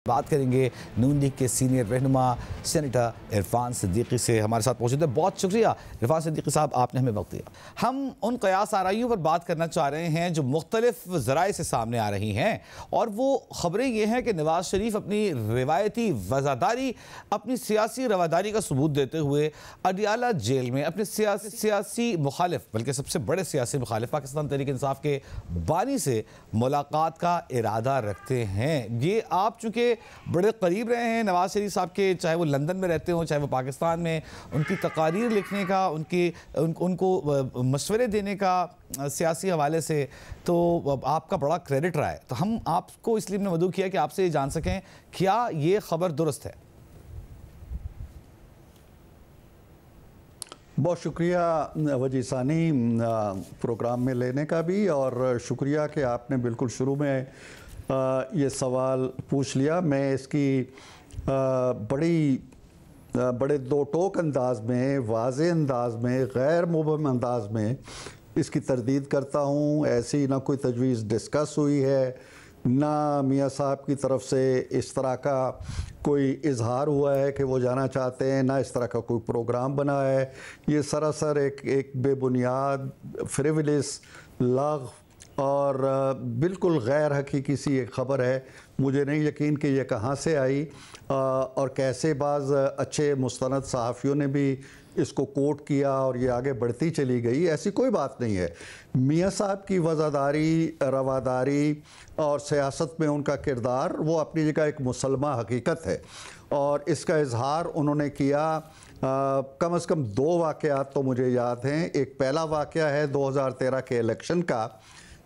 बात करेंगे नून लीग के सीनियर रहनुमा सेनेटर इरफान सिद्दीकी से। हमारे साथ मौजूद है। बहुत शुक्रिया इरफान सिद्दीकी साहब, आपने हमें वक्त दिया। हम उन कयास आराइयों पर बात करना चाह रहे हैं जो मुख्तलिफ ज़राए से सामने आ रही हैं, और वो खबरें ये हैं कि नवाज शरीफ अपनी रिवायती वज़ादारी, अपनी सियासी रवादारी का सबूत देते हुए अडियाला जेल में अपने सियासी मुखालिफ, बल्कि सबसे बड़े सियासी मुखालिफ पाकिस्तान तहरीक इंसाफ के बानी से मुलाकात का इरादा रखते हैं। ये आप चूँकि बड़े करीब रहे हैं नवाज शरीफ साहब के, चाहे वो लंदन में रहते हों चाहे वो पाकिस्तान में, उनकी तकारीर लिखने का, उनको मशवरे देने का सियासी हवाले से तो आपका बड़ा क्रेडिट रहा है। तो हम आपको इसलिए हमने मदऊ किया कि आपसे ये जान सकें क्या ये खबर दुरुस्त है। बहुत शुक्रिया वजी सानी प्रोग्राम में लेने का भी, और शुक्रिया कि आपने बिल्कुल शुरू में ये सवाल पूछ लिया। मैं इसकी बड़े दो टोक अंदाज में, वाज़े अंदाज में, गैर मुबहम अंदाज में इसकी तरदीद करता हूँ। ऐसी ना कोई तजवीज़ डिस्कस हुई है, ना मियाँ साहब की तरफ से इस तरह का कोई इजहार हुआ है कि वो जाना चाहते हैं, ना इस तरह का कोई प्रोग्राम बना है। ये सरासर एक बेबुनियाद, फ्रिवलिस, लाग और बिल्कुल गैर हकीकी सी एक ख़बर है। मुझे नहीं यकीन कि ये कहाँ से आई और कैसे बाज़ अच्छे मुस्तनद सहाफ़ियों ने भी इसको कोट किया और ये आगे बढ़ती चली गई। ऐसी कोई बात नहीं है। मियाँ साहब की वज़ादारी, रवादारी और सियासत में उनका किरदार वो अपनी जगह एक मुसलमा हकीकत है, और इसका इजहार उन्होंने किया। कम से कम दो वाक़यात तो मुझे याद हैं। एक पहला वाक़या है 2013 के इलेक्शन का,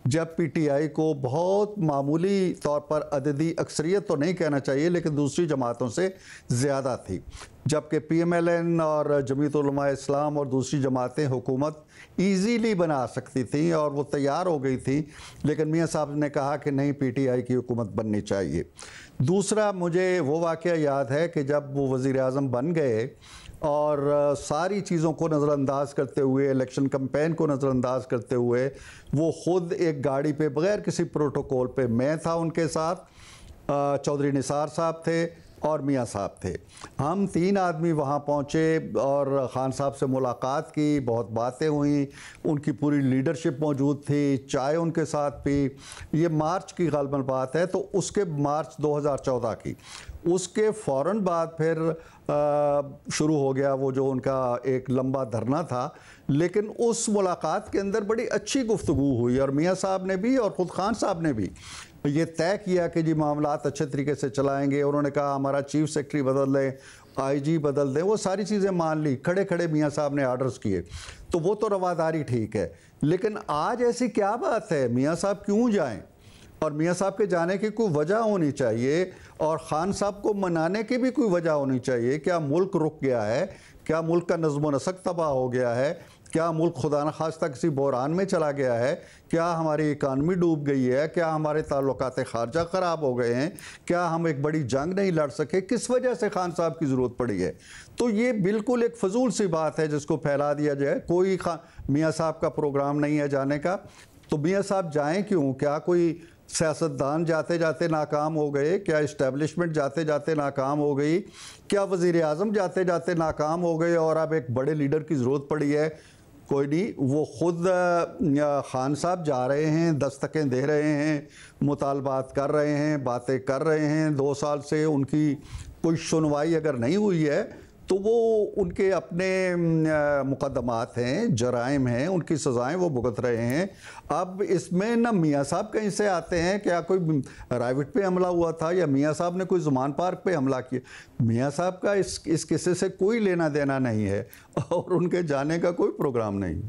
जब पीटीआई को बहुत मामूली तौर पर अददी अक्सरियत तो नहीं कहना चाहिए लेकिन दूसरी जमातों से ज़्यादा थी, जबकि पीएमएलएन और जमीयत उलमा इस्लाम और दूसरी जमातें हुकूमत ईज़ीली बना सकती थीं और वो तैयार हो गई थी, लेकिन मियाँ साहब ने कहा कि नहीं, पीटीआई की हुकूमत बननी चाहिए। दूसरा मुझे वो वाक़या याद है कि जब वो वज़ीर आज़म बन गए और सारी चीज़ों को नज़रअंदाज करते हुए, इलेक्शन कैंपेन को नज़रअंदाज करते हुए, वो ख़ुद एक गाड़ी पे बग़ैर किसी प्रोटोकॉल पे, मैं था उनके साथ, चौधरी निसार साहब थे और मियाँ साहब थे। हम तीन आदमी वहाँ पहुँचे और ख़ान साहब से मुलाकात की, बहुत बातें हुई, उनकी पूरी लीडरशिप मौजूद थी, चाय उनके साथ पी। ये मार्च की ग़ालिबन बात है, तो उसके मार्च 2014 की, उसके फ़ौरन बाद फिर शुरू हो गया वो जो उनका एक लंबा धरना था। लेकिन उस मुलाकात के अंदर बड़ी अच्छी गुफ्तगू हुई और मियाँ साहब ने भी और ख़ुद ख़ान साहब ने भी ये तय किया कि जी मामलात अच्छे तरीके से चलाएंगे। उन्होंने कहा हमारा चीफ सेक्रेटरी बदल दें, आईजी बदल दें, वो सारी चीज़ें मान ली। खड़े खड़े मियाँ साहब ने आर्डर्स किए, तो वो तो रवादारी ठीक है। लेकिन आज ऐसी क्या बात है, मियाँ साहब क्यों जाएं? और मियाँ साहब के जाने की कोई वजह होनी चाहिए और ख़ान साहब को मनाने की भी कोई वजह होनी चाहिए। क्या मुल्क रुक गया है? क्या मुल्क का नज़्म व नसक तबाह हो गया है? क्या मुल्क खुदा न खास्ता किसी बहरान में चला गया है? क्या हमारी इकानमी डूब गई है? क्या हमारे ताल्लुकात ख़ारजा ख़राब हो गए हैं? क्या हम एक बड़ी जंग नहीं लड़ सके? किस वजह से ख़ान साहब की ज़रूरत पड़ी है? तो ये बिल्कुल एक फ़जूल सी बात है जिसको फैला दिया जाए। कोई मियाँ साहब का प्रोग्राम नहीं है जाने का, तो मियाँ साहब जाएँ क्यों? क्या कोई सियासतदान जाते जाते नाकाम हो गए? क्या इस्टेब्लिशमेंट जाते जाते नाकाम हो गई? क्या वज़ीर आज़म जाते जाते नाकाम हो गए और अब एक बड़े लीडर की ज़रूरत पड़ी है? कोई नहीं, वो ख़ुद ख़ान साहब जा रहे हैं, दस्तकें दे रहे हैं, मुतालबात कर रहे हैं, बातें कर रहे हैं। 2 साल से उनकी कोई सुनवाई अगर नहीं हुई है तो वो उनके अपने मुकदमात हैं, जराइम हैं, उनकी सज़ाएं वो भुगत रहे हैं। अब इसमें ना मियाँ साहब कहीं से आते हैं, क्या कोई राइवेट पे हमला हुआ था या मियाँ साहब ने कोई ज़ुमान पार्क पे हमला किया? मियाँ साहब का इस किस्से से कोई लेना देना नहीं है और उनके जाने का कोई प्रोग्राम नहीं।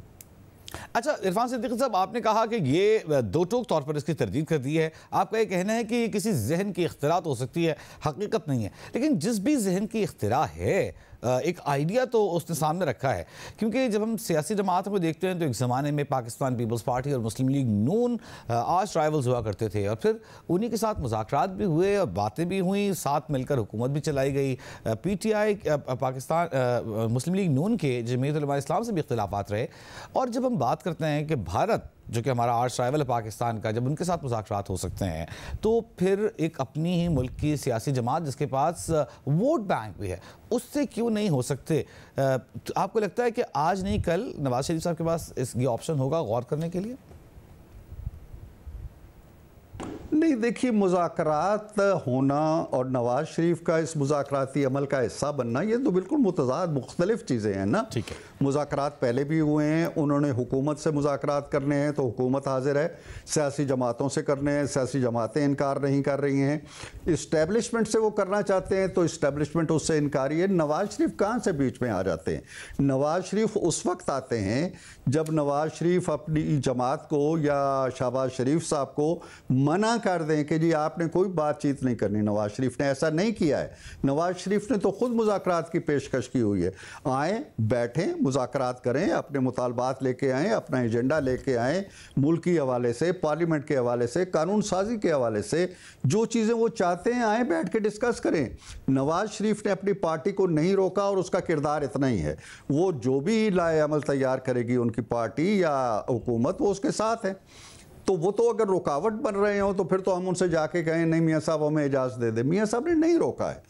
अच्छा इरफान सिद्दीकी साहब, आपने कहा कि ये दो टोक तौर पर इसकी तरदीद कर दी है। आपका ये कहना है कि किसी जहन की इख्तिरात हो सकती है, हकीकत नहीं है। लेकिन जिस भी जहन की इख्तिरा है, एक आइडिया तो उसने सामने रखा है। क्योंकि जब हम सियासी जमातों को देखते हैं तो एक ज़माने में पाकिस्तान पीपल्स पार्टी और मुस्लिम लीग नून आज राइवल्स हुआ करते थे, और फिर उन्हीं के साथ मुज़ाकरात भी हुए और बातें भी हुई, साथ मिलकर हुकूमत भी चलाई गई। पीटीआई पाकिस्तान मुस्लिम लीग नून के जमीयत उलमा इस्लाम से भी इख्तिलाफात रहे। और जब हम बात करते हैं कि भारत जो कि हमारा आर्च राइवल है पाकिस्तान का, जब उनके साथ मुज़ाकरात हो सकते हैं, तो फिर एक अपनी ही मुल्क की सियासी जमात जिसके पास वोट बैंक भी है, उससे क्यों नहीं हो सकते? आपको लगता है कि आज नहीं कल नवाज शरीफ साहब के पास ये ऑप्शन होगा गौर करने के लिए? नहीं, देखिए, मुज़ाकरात होना और नवाज शरीफ का इस मुज़ाकराती अमल का हिस्सा बनना, ये तो बिल्कुल मुतज़ाद मुख्तलिफ चीज़ें हैं ना। ठीक है, मुज़ाकरात पहले भी हुए हैं, उन्होंने हुकूमत से मुज़ाकरात करने हैं तो हुकूमत हाजिर है, सियासी जमातों से करने हैं, सियासी जमातें इनकार नहीं कर रही हैं, इस्टेब्लिशमेंट से वो करना चाहते हैं तो इस्टेब्लिशमेंट उससे इनकारी है। नवाज शरीफ कहाँ से बीच में आ जाते हैं? नवाज शरीफ उस वक्त आते हैं जब नवाज शरीफ अपनी जमात को या शहबाज शरीफ साहब को मना कर दें कि जी आपने कोई बातचीत नहीं करनी। नवाज शरीफ ने ऐसा नहीं किया है। नवाज शरीफ ने तो खुद मुज़ाकरात की पेशकश की हुई है। आएँ, बैठें, मुज़ाकरात करें, अपने मुतालबात लेके आएँ, अपना एजेंडा लेके आएँ, मुल्की हवाले से, पार्लियामेंट के हवाले से, कानून साजी के हवाले से जो चीज़ें वो चाहते हैं, आएँ बैठ के डिस्कस करें। नवाज शरीफ ने अपनी पार्टी को नहीं रोका और उसका किरदार इतना ही है, वो जो भी लाए अमल तैयार करेगी उनकी पार्टी या हुकूमत, वो उसके साथ है। तो वो तो अगर रुकावट बन रहे हो तो फिर तो हम उनसे जाके कहें नहीं मियाँ साहब हमें इजाज़त दे दे। मियाँ साहब ने नहीं रोका है,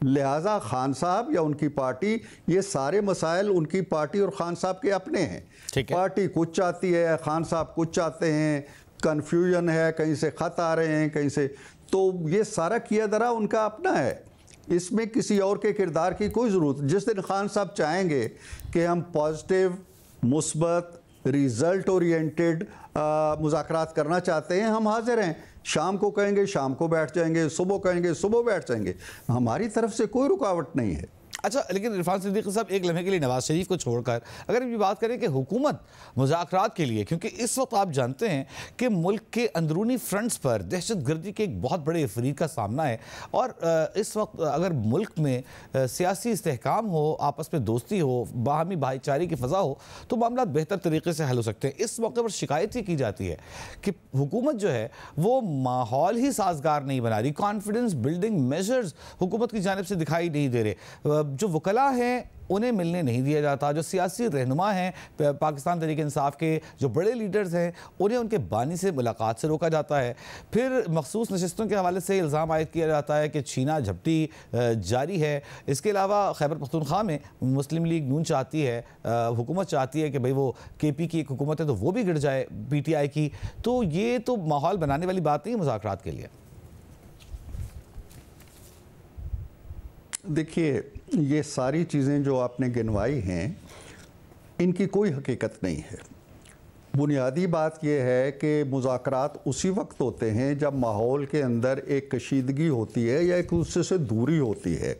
लिहाजा खान साहब या उनकी पार्टी, ये सारे मसाइल उनकी पार्टी और खान साहब के अपने हैं। पार्टी कुछ चाहती है, खान साहब कुछ चाहते हैं, कन्फ्यूजन है, कहीं से ख़त आ रहे हैं, कहीं से, तो ये सारा किया दरा उनका अपना है, इसमें किसी और के किरदार की कोई ज़रूरत। जिस दिन खान साहब चाहेंगे कि हम पॉजिटिव, मुस्बत, रिज़ल्ट ओरिएंटेड मुज़ाकरात करना चाहते हैं, हम हाजिर हैं। शाम को कहेंगे शाम को बैठ जाएंगे, सुबह कहेंगे सुबह बैठ जाएंगे, हमारी तरफ से कोई रुकावट नहीं है। अच्छा, लेकिन इरफान सिद्दीकी साहब, एक लम्हे के लिए नवाज शरीफ को छोड़कर अगर ये बात करें कि हुकूमत मुज़ाकरात के लिए, क्योंकि इस वक्त आप जानते हैं कि मुल्क के अंदरूनी फ्रंट्स पर दहशतगर्दी के एक बहुत बड़े फरीक का सामना है, और इस वक्त अगर मुल्क में सियासी इस्तेहकाम हो, आपस में दोस्ती हो, बाहमी भाईचारे की फ़ज़ा हो, तो मामला बेहतर तरीके से हल हो सकते हैं। इस मौके पर शिकायत ही की जाती है कि हुकूमत जो है वो माहौल ही साजगार नहीं बना रही, कॉन्फिडेंस बिल्डिंग मेजर्स हुकूमत की जानिब से दिखाई नहीं दे रहे, जो वकला हैं उन्हें मिलने नहीं दिया जाता, जो सियासी रहनुमा हैं पाकिस्तान तहरीक इंसाफ के, जो बड़े लीडर्स हैं, उन्हें उनके बानी से मुलाकात से रोका जाता है। फिर मखसूस नशिस्तों के हवाले से इल्ज़ाम आयद किया जाता है कि छीना झपटी जारी है। इसके अलावा खैबर पख्तूनख्वा में मुस्लिम लीग नून चाहती है, हुकूमत चाहती है कि भाई वो KP की एक हुकूमत है तो वो भी गिर जाए PTI की, तो ये तो माहौल बनाने वाली बात नहीं है मुज़ाकरात के लिए। देखिए, ये सारी चीज़ें जो आपने गिनवाई हैं, इनकी कोई हकीकत नहीं है। बुनियादी बात यह है कि मुज़ाकरात उसी वक्त होते हैं जब माहौल के अंदर एक कशीदगी होती है या एक दूसरे से दूरी होती है।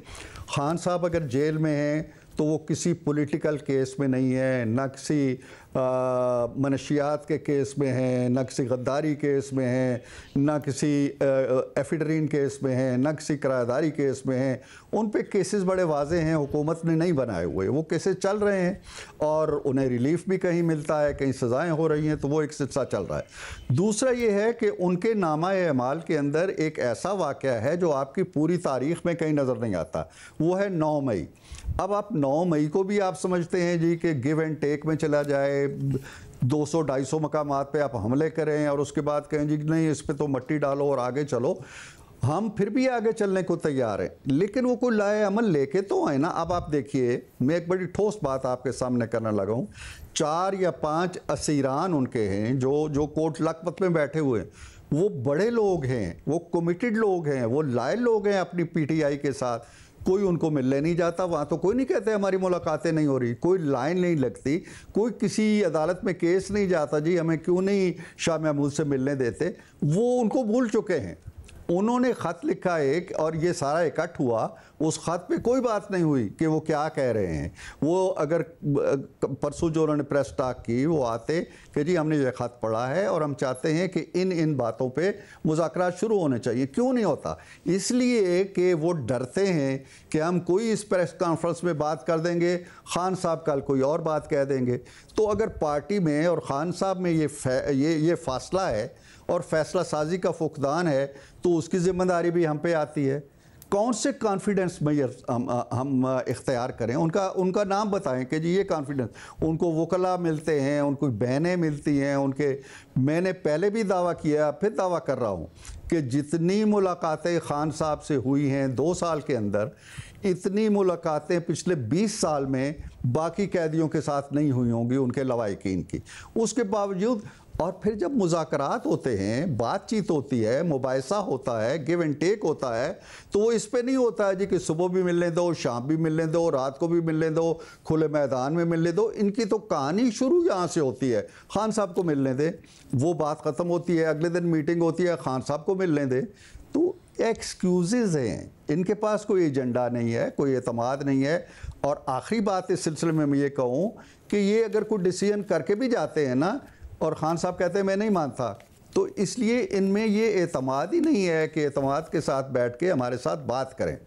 खान साहब अगर जेल में हैं तो वो किसी पॉलिटिकल केस में नहीं है, न किसी मनशियात के केस में हैं, न किसी गद्दारी केस में हैं, न किसी एफिडरीन केस में हैं, न किसी किराएदारी केस में हैं। उन पे केसेस बड़े वाजे हैं, हुकूमत ने नहीं बनाए हुए, वो केसेस चल रहे हैं और उन्हें रिलीफ भी कहीं मिलता है, कहीं सज़ाएँ हो रही हैं, तो वो एक सिलसिला चल रहा है। दूसरा ये है कि उनके नामा-ए-अमाल के अंदर एक ऐसा वाक़या है जो आपकी पूरी तारीख़ में कहीं नज़र नहीं आता, वो है 9 मई। अब आप 9 मई को भी आप समझते हैं जी कि गिव एंड टेक में चला जाए, 200-250 मकामात पे आप हमले करें और उसके बाद कहें जी नहीं इस पे तो मट्टी डालो और आगे चलो। हम फिर भी आगे चलने को तैयार हैं, लेकिन वो कोई लाए अमल लेके तो आए ना। अब आप देखिए, मैं एक बड़ी ठोस बात आपके सामने करने लगा हूँ। 4 या 5 असीरान उनके हैं जो कोर्ट लखपत में बैठे हुए हैं, वो बड़े लोग हैं, वो कमिटेड लोग हैं, वो लायल लोग हैं अपनी PTI के साथ। कोई उनको मिलने नहीं जाता, वहाँ तो कोई नहीं कहते हमारी मुलाकातें नहीं हो रही, कोई लाइन नहीं लगती, कोई किसी अदालत में केस नहीं जाता जी हमें क्यों नहीं शाह महमूद से मिलने देते। वो उनको भूल चुके हैं। उन्होंने ख़त लिखा एक, और ये सारा इकट्ठ हुआ, उस ख़त पे कोई बात नहीं हुई कि वो क्या कह रहे हैं। वो अगर परसों जो उन्होंने प्रेस टॉक की, वो आते कि जी हमने ये ख़त पढ़ा है और हम चाहते हैं कि इन बातों पे मुज़ाकरात शुरू होने चाहिए। क्यों नहीं होता? इसलिए कि वो डरते हैं कि हम कोई इस प्रेस कॉन्फ्रेंस में बात कर देंगे, खान साहब कल कोई और बात कह देंगे। तो अगर पार्टी में और खान साहब में ये फासला है और फैसला साजी का फुकदान है, तो उसकी ज़िम्मेदारी भी हम पे आती है। कौन से कॉन्फिडेंस मेजर हम इख्तियार करें, उनका नाम बताएं कि जी ये कॉन्फिडेंस। उनको वकला मिलते हैं, उनको बहनें मिलती हैं, उनके मैंने पहले भी दावा किया, फिर दावा कर रहा हूँ कि जितनी मुलाकातें खान साहब से हुई हैं 2 साल के अंदर, इतनी मुलाकातें पिछले 20 साल में बाकी कैदियों के साथ नहीं हुई होंगी उनके लवाहिकीन की। उसके बावजूद और फिर जब मुज़ाकरात होते हैं, बातचीत होती है, मुबाहिसा होता है, गिव एंड टेक होता है, तो वो इस पे नहीं होता है जी कि सुबह भी मिलने दो, शाम भी मिलने दो, रात को भी मिलने दो, खुले मैदान में मिलने दो। इनकी तो कहानी शुरू यहाँ से होती है, खान साहब को मिलने दे, वो बात ख़त्म होती है, अगले दिन मीटिंग होती है, खान साहब को मिलने दे। तो एक्सक्यूज़ हैं, इनके पास कोई एजेंडा नहीं है, कोई एतमाद नहीं है। और आखिरी बात इस सिलसिले में मैं ये कहूँ कि ये अगर कोई डिसीजन करके भी जाते हैं ना, और खान साहब कहते हैं मैं नहीं मानता, तो इसलिए इनमें ये एतमाद ही नहीं है कि एतमाद के साथ बैठ के हमारे साथ बात करें।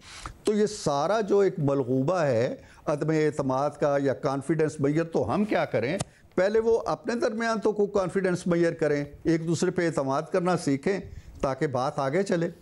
तो ये सारा जो एक मलगूबा है अदम एतमाद का या कॉन्फिडेंस मैयर, तो हम क्या करें, पहले वो अपने दरमियान तो कोई कॉन्फिडेंस मैयर करें, एक दूसरे पे एतमाद करना सीखें ताकि बात आगे चले।